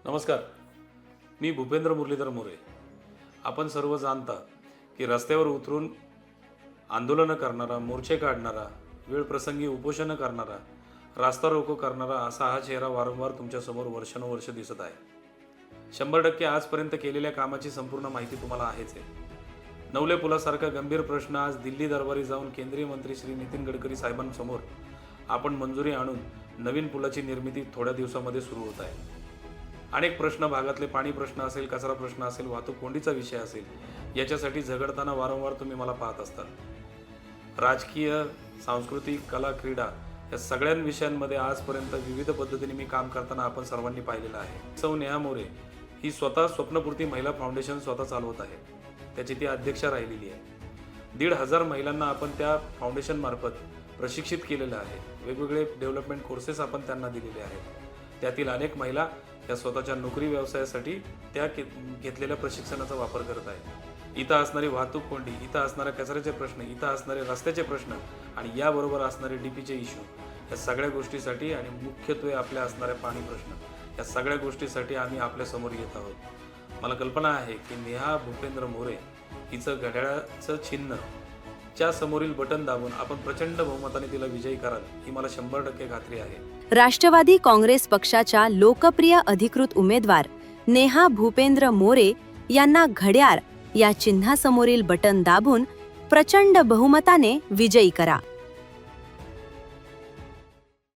नमस्कार. मी भूपेंद्र मुरलीधर मोरे. आपण सर्व जाणता की रस्त्यावर उतरून आंदोलनं करणारा, मोर्चे काढणारा, वेळप्रसंगी उपोषणं करणारा, रास्ता रोको करणारा असा हा चेहरा वारंवार तुमच्यासमोर वर्षानुवर्ष दिसत आहे. 100% आजपर्यंत केलेल्या कामाची संपूर्ण माहिती तुम्हाला आहेच आहे. नवले पुलासारखा गंभीर प्रश्न आज दिल्ली दरबारी जाऊन केंद्रीय मंत्री श्री नितीन गडकरी साहेबांसमोर आपण मंजुरी आणून नवीन पुलाची निर्मिती थोड्या दिवसामध्ये सुरू होत आहे. अनेक प्रश्न, भागातले पाणी प्रश्न असेल, कचरा प्रश्न असेल, वाहतूक कोंडीचा विषय असेल, याच्यासाठी झगडताना वारंवार तुम्ही मला पाहत असता. राजकीय, सांस्कृतिक, कला, क्रीडा या सगळ्या विषयांमध्ये आजपर्यंत विविध पद्धतीने मी काम करताना आपण सर्वांनी पाहिलेलं आहे. सौ नेहा मोरे ही स्वतः स्वप्नपूर्ती महिला फाउंडेशन स्वतः चालवत आहे. त्याची ती अध्यक्षा राहिलेली आहे. 1,500 महिलांना आपण त्या फाउंडेशन मार्फत प्रशिक्षित केलेलं आहे. वेगवेगळे डेव्हलपमेंट कोर्सेस आपण त्यांना दिलेले आहेत. त्यातील अनेक महिला त्या स्वतःच्या नोकरी व्यवसायासाठी त्या घेतलेल्या प्रशिक्षणाचा वापर करत आहे. इथं असणारी वाहतूक कोंडी, इथं असणाऱ्या कचऱ्याचे प्रश्न, इथं असणारे रस्त्याचे प्रश्न आणि याबरोबर असणारे डीपीचे इश्यू, या सगळ्या गोष्टीसाठी आणि मुख्यत्वे आपल्या असणाऱ्या पाणी प्रश्न, या सगळ्या गोष्टीसाठी आम्ही आपल्यासमोर येत आहोत. मला कल्पना आहे की नेहा भूपेंद्र मोरे हिचं घड्याळाचं चिन्ह च्या समोरील बटन दाबून आपण प्रचंड बहुमताने तिला विजयी कराल ही मला 100% खात्री आहे. राष्ट्रवादी काँग्रेस पक्षाच्या लोकप्रिय अधिकृत उमेदवार नेहा भूपेंद्र मोरे यांना घड्याळ या चिन्हासमोरील बटन दाबून प्रचंड बहुमताने विजयी करा.